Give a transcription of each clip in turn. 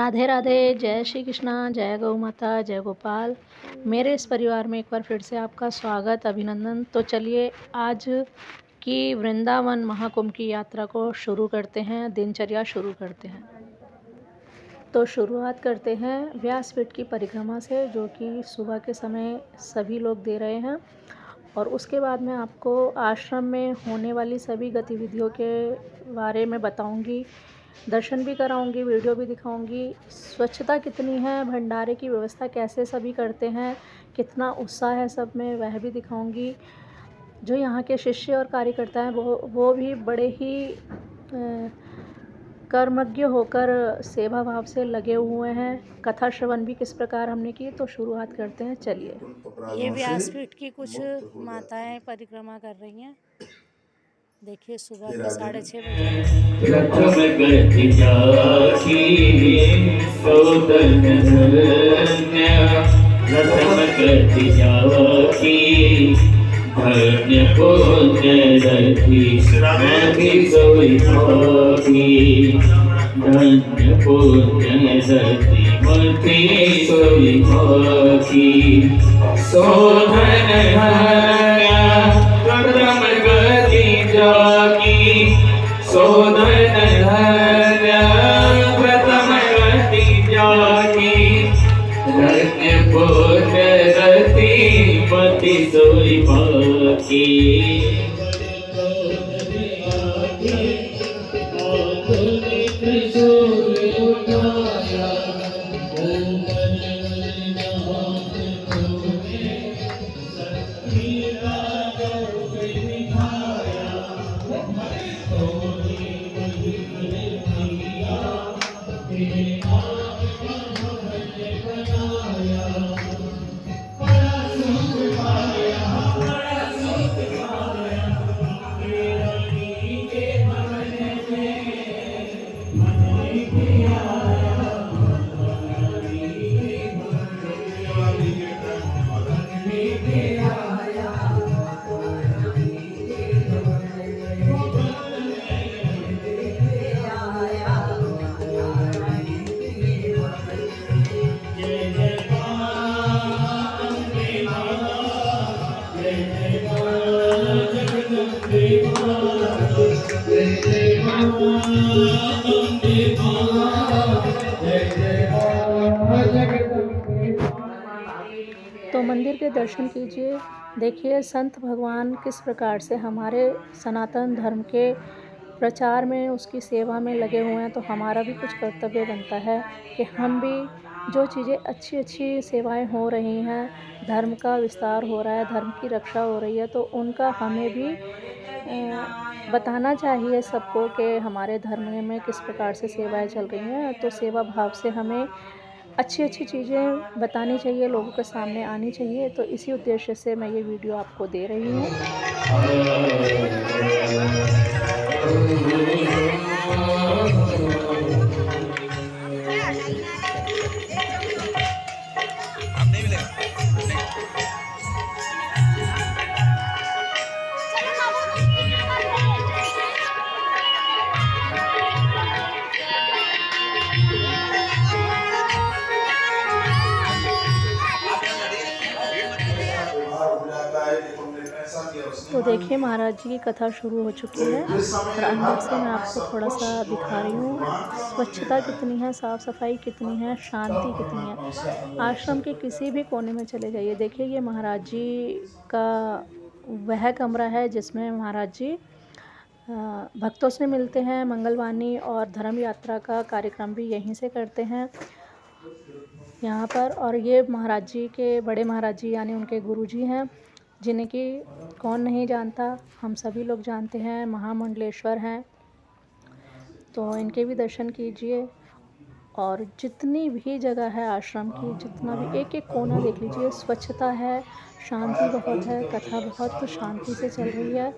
राधे राधे, जय श्री कृष्णा, जय गौ माता, जय गोपाल। मेरे इस परिवार में एक बार फिर से आपका स्वागत, अभिनंदन। तो चलिए आज की वृंदावन महाकुंभ की यात्रा को शुरू करते हैं, दिनचर्या शुरू करते हैं। तो शुरुआत करते हैं व्यासपीठ की परिक्रमा से, जो कि सुबह के समय सभी लोग दे रहे हैं। और उसके बाद मैं आपको आश्रम में होने वाली सभी गतिविधियों के बारे में बताऊंगी, दर्शन भी कराऊंगी, वीडियो भी दिखाऊंगी। स्वच्छता कितनी है, भंडारे की व्यवस्था कैसे सभी करते हैं, कितना उत्साह है सब में, वह भी दिखाऊंगी। जो यहाँ के शिष्य और कार्यकर्ता हैं वो भी बड़े ही कर्मज्ञ होकर सेवा भाव से लगे हुए हैं। कथा श्रवण भी किस प्रकार हमने की, तो शुरुआत करते हैं। चलिए, ये व्यासपीठ की कुछ माताएं परिक्रमा कर रही हैं। देखिए सुबह के 6:30 बजे। प्रथम गति जाकी सौदन धन्य, प्रथम गति जाकी धन्य पुण्य रति मति सोई भागी, धन्य पुण्य रति मति सोई भागी। सौधन धन्य प्रथम गति जाकी, सौधन धन्य प्रथम गति जाकी, धन्य पुण्य रति मति सोई भागी। तो मंदिर के दर्शन कीजिए। देखिए संत भगवान किस प्रकार से हमारे सनातन धर्म के प्रचार में, उसकी सेवा में लगे हुए हैं। तो हमारा भी कुछ कर्तव्य बनता है कि हम भी जो चीज़ें अच्छी अच्छी सेवाएं हो रही हैं, धर्म का विस्तार हो रहा है, धर्म की रक्षा हो रही है, तो उनका हमें भी बताना चाहिए सबको कि हमारे धर्म में किस प्रकार से सेवाएं चल रही हैं। तो सेवा भाव से हमें अच्छी अच्छी चीज़ें बतानी चाहिए, लोगों के सामने आनी चाहिए। तो इसी उद्देश्य से मैं ये वीडियो आपको दे रही हूँ। तो देखिए महाराज जी की कथा शुरू हो चुकी है और अंदर से मैं आपको थोड़ा सा दिखा रही हूँ। स्वच्छता कितनी है, साफ़ सफाई कितनी है, शांति कितनी है। आश्रम के किसी भी कोने में चले जाइए, देखिए ये महाराज जी का वह कमरा है जिसमें महाराज जी भक्तों से मिलते हैं, मंगलवाणी और धर्म यात्रा का कार्यक्रम भी यहीं से करते हैं यहाँ पर। और ये महाराज जी के बड़े महाराज जी यानी उनके गुरु जी हैं, जिन्हें कि कौन नहीं जानता, हम सभी लोग जानते हैं, महामंडलेश्वर हैं। तो इनके भी दर्शन कीजिए। और जितनी भी जगह है आश्रम की, जितना भी एक एक कोना देख लीजिए, स्वच्छता है, शांति बहुत है, कथा बहुत शांति से चल रही है।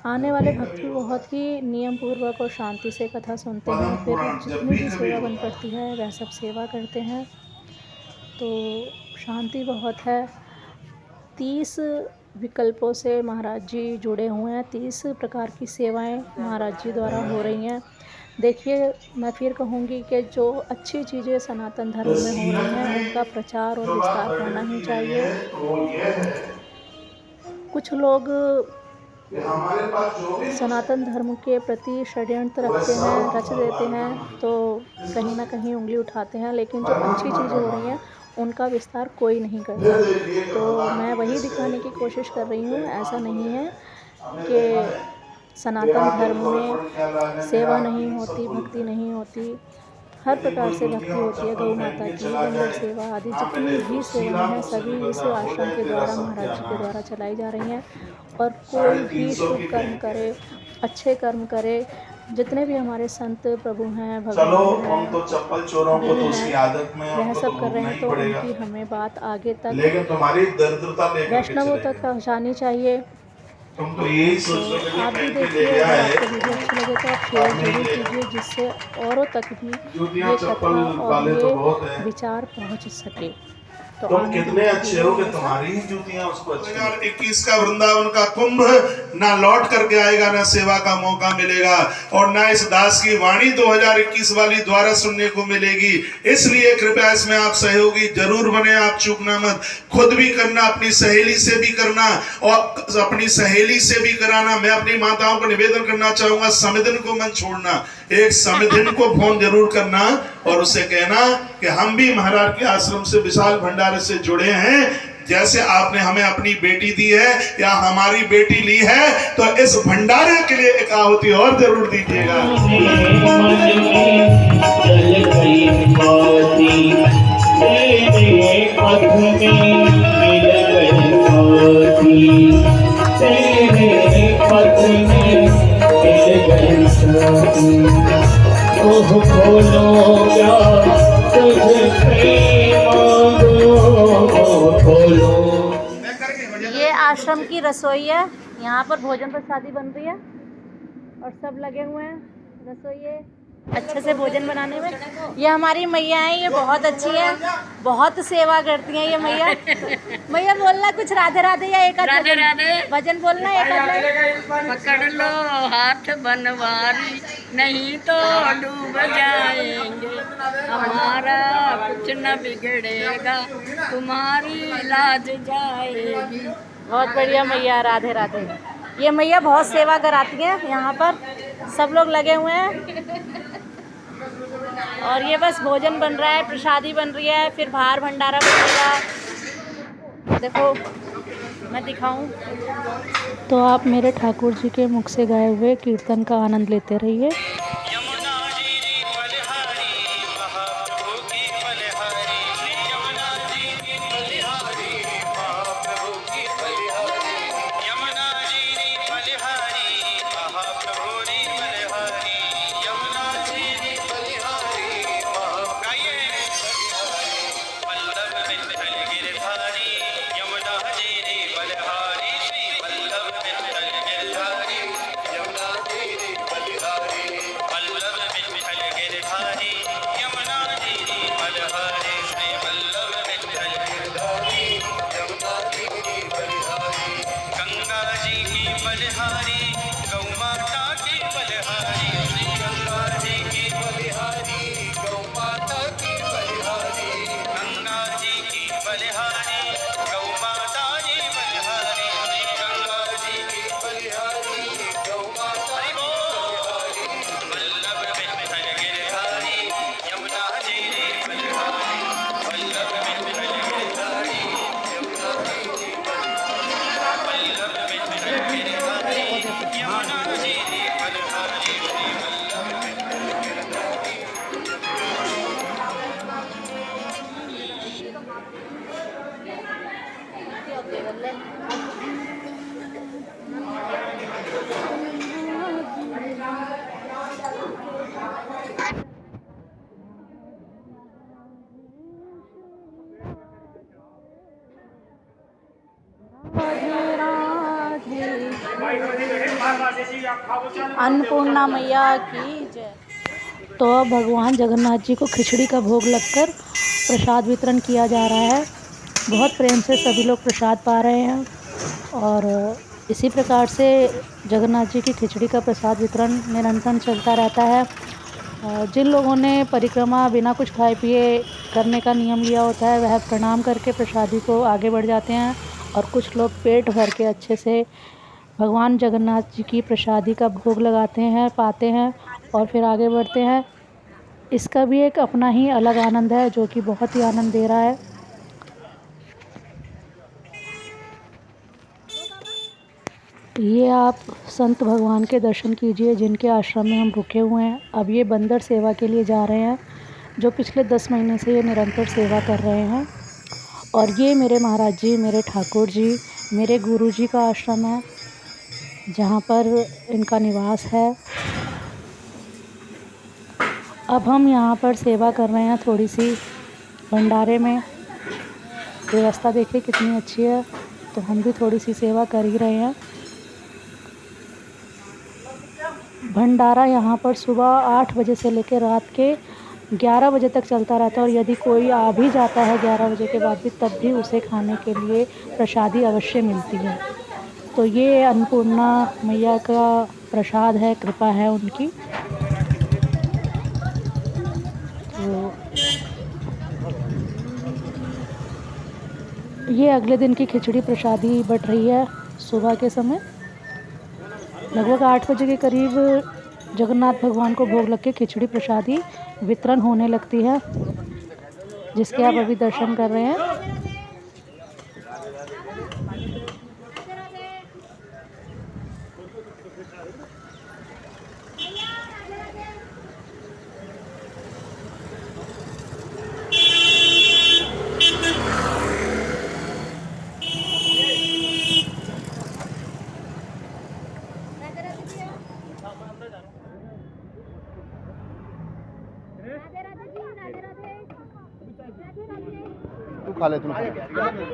आने वाले भक्त भी बहुत ही नियम पूर्वक और शांति से कथा सुनते हैं। फिर जितनी भी सेवा बन पड़ती है वह सब सेवा करते हैं। तो शांति बहुत है। 30 विकल्पों से महाराज जी जुड़े हुए हैं। 30 प्रकार की सेवाएं महाराज जी द्वारा हो रही हैं। देखिए, मैं फिर कहूँगी कि जो अच्छी चीज़ें सनातन धर्म में हो रही हैं उनका प्रचार और विस्तार होना ही चाहिए। कुछ लोग सनातन धर्म के प्रति षड्यंत्र रखते हैं, रच देते हैं, तो कहीं ना कहीं उंगली उठाते हैं, लेकिन जो अच्छी चीज़ें हो रही हैं उनका विस्तार कोई नहीं करता। तो मैं वही दिखाने की कोशिश कर रही हूँ। ऐसा नहीं है कि सनातन धर्म में सेवा नहीं होती, भक्ति नहीं होती। हर प्रकार से भक्ति होती है। गौ माता की लंगर सेवा आदि जितनी भी सेवाएं हैं सभी इस आश्रम के द्वारा महाराज जी के द्वारा चलाई जा रही हैं। और कोई भी शुभ कर्म करे, अच्छे कर्म करे, जितने भी हमारे संत प्रभु हैं, भगवान हैं, हम तो चप्पल चोरों को तो उसकी आदत में वह सब कर रहे हैं, तो उनकी हमें बात आगे तक लेकिन तुम्हारी दरिद्रता लेकर वैष्णवों तक पहुँचानी चाहिए। तुम तो यही सोच रहे आप भी देखिए, अगर आपको वीडियो अच्छी लगे तो आप शेयर जरूर कीजिए, जिससे औरों तक भी ये कथा और ये विचार पहुंच सके। तो तुम कितने अच्छे हो कि तुम्हारी ही जूतियां उसको अच्छी। 2021 का वृंदावन का कुंभ ना लौट करके आएगा, ना सेवा का मौका मिलेगा, और ना इस दास की वाणी 2021 वाली द्वारा सुनने को मिलेगी। इसलिए कृपया इसमें आप सहयोगी जरूर बने, आप चूकना मत। खुद भी करना, अपनी सहेली से भी करना, और अपनी सहेली से भी कराना। मैं अपनी माताओं को निवेदन करना चाहूंगा, समिधन को मत छोड़ना। एक समिधन को फोन जरूर करना और उसे कहना कि हम भी महाराज के आश्रम से विशाल भंडारे से जुड़े हैं। जैसे आपने हमें अपनी बेटी दी है या हमारी बेटी ली है, तो इस भंडारे के लिए एक आहुति और जरूर दीजिएगा। ये आश्रम की रसोई है। यहाँ पर भोजन प्रसादी बन रही है और सब लगे हुए हैं रसोइये अच्छे से भोजन बनाने में। ये हमारी मैया हैं, ये बहुत अच्छी है, बहुत सेवा करती हैं ये मैया। मैया बोलना कुछ राधे राधे या एक राधे राधे भजन बोलना एक पकड़ लो हाथ बनवारी, नहीं तो डूब जाएंगे, हमारा कुछ न बिगड़ेगा, तुम्हारी लाज जाएगी। बहुत बढ़िया मैया, राधे राधे। ये मैया बहुत सेवा कराती हैं, यहाँ पर सब लोग लगे हुए हैं। और ये बस भोजन बन रहा है, प्रसादी बन रही है, फिर बाहर भंडारा बनेगा। देखो मैं दिखाऊं तो आप मेरे ठाकुर जी के मुख से गाए हुए कीर्तन का आनंद लेते रहिए। अन्नपूर्णा मैया की जय। तो अब भगवान जगन्नाथ जी को खिचड़ी का भोग लगकर प्रसाद वितरण किया जा रहा है। बहुत प्रेम से सभी लोग प्रसाद पा रहे हैं। और इसी प्रकार से जगन्नाथ जी की खिचड़ी का प्रसाद वितरण निरंतर चलता रहता है। जिन लोगों ने परिक्रमा बिना कुछ खाए पिए करने का नियम लिया होता है वह प्रणाम करके प्रसादी को आगे बढ़ जाते हैं, और कुछ लोग पेट भर के अच्छे से भगवान जगन्नाथ जी की प्रसादी का भोग लगाते हैं, पाते हैं और फिर आगे बढ़ते हैं। इसका भी एक अपना ही अलग आनंद है जो कि बहुत ही आनंद दे रहा है। ये आप संत भगवान के दर्शन कीजिए जिनके आश्रम में हम रुके हुए हैं। अब ये बंदर सेवा के लिए जा रहे हैं, जो पिछले 10 महीने से ये निरंतर सेवा कर रहे हैं। और ये मेरे महाराज जी, मेरे ठाकुर जी, मेरे गुरु जी का आश्रम है जहाँ पर इनका निवास है। अब हम यहाँ पर सेवा कर रहे हैं थोड़ी सी भंडारे में। व्यवस्था देखिए कितनी अच्छी है, तो हम भी थोड़ी सी सेवा कर ही रहे हैं। भंडारा यहाँ पर सुबह 8 बजे से लेकर रात के 11 बजे तक चलता रहता है, और यदि कोई आ भी जाता है 11 बजे के बाद भी, तब भी उसे खाने के लिए प्रसादी अवश्य मिलती है। तो ये अन्नपूर्णा मैया का प्रसाद है, कृपा है उनकी। तो ये अगले दिन की खिचड़ी प्रसादी बट रही है सुबह के समय। लगभग 8 बजे के करीब जगन्नाथ भगवान को भोग लग के खिचड़ी प्रसादी वितरण होने लगती है, जिसके आप अभी दर्शन कर रहे हैं। तू खा ले, तू खा ले।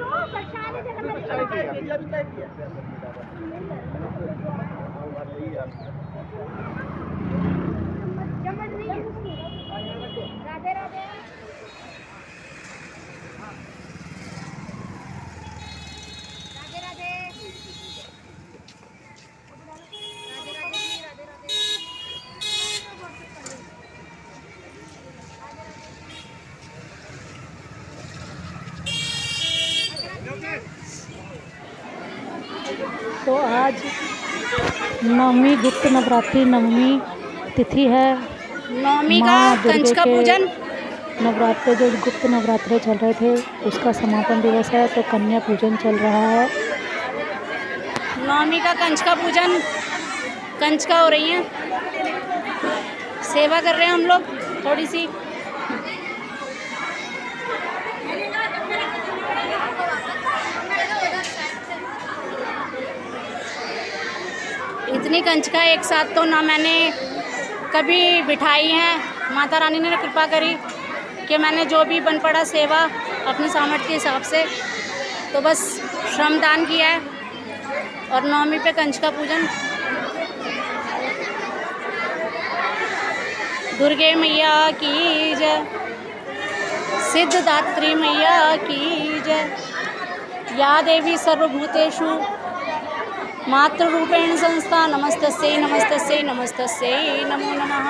तो आज नवमी गुप्त नवरात्रि नवमी तिथि है। नवमी का माँ दुर्गे कंचका के पूजन, नवरात्रे जो गुप्त नवरात्रे चल रहे थे उसका समापन दिवस है, तो कन्या पूजन चल रहा है। नवमी का कंचका पूजन, कंचका हो रही हैं, सेवा कर रहे हैं हम लोग थोड़ी सी। इतनी कंचका एक साथ तो ना मैंने कभी बिठाई है। माता रानी ने कृपा करी कि मैंने जो भी बन पड़ा सेवा अपने सामर्थ्य के हिसाब से तो बस श्रमदान किया है। और नवमी पे कंचका पूजन। दुर्गे मैया की जय, सिद्धदात्री मैया की जय। या देवी सर्वभूतेषु मातृरूपेण संस्था नमस्तस्यै नमस्तस्यै नमस्तस्यै नमो नमः।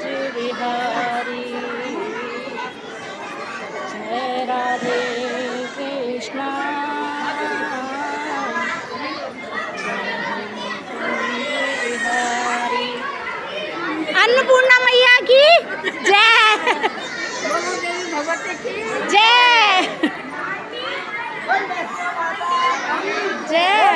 जय बिहारी, जय राधे कृष्णा, अन्नपूर्णा मैया की जय, जय जय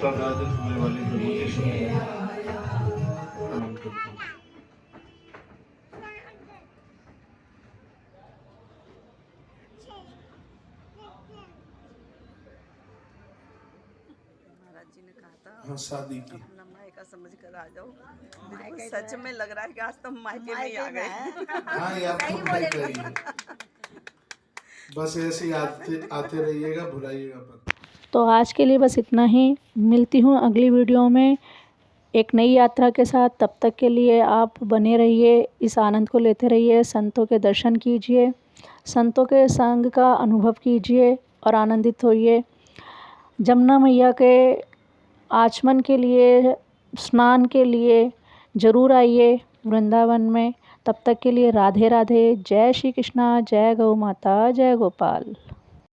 आराधित होने वाले प्रभु यीशु में प्रणाम करता हूं। महाराज जी ने कहा था हाँ, शादी की अपना मायका समझ कर आ जाओ। बिल्कुल सच में लग रहा है कि आज तो हम मायके में ही आ गए। हाँ, ये आप खुद देख रही हैं। बस ऐसे ही आते रहिएगा, भुलाइएगा मत। तो आज के लिए बस इतना ही। मिलती हूँ अगली वीडियो में एक नई यात्रा के साथ। तब तक के लिए आप बने रहिए, इस आनंद को लेते रहिए, संतों के दर्शन कीजिए, संतों के संग का अनुभव कीजिए और आनंदित होइए। जमुना मैया के आचमन के लिए, स्नान के लिए ज़रूर आइए वृंदावन में। तब तक के लिए राधे राधे। जय श्री कृष्णा, जय गौ माता, जय गोपाल।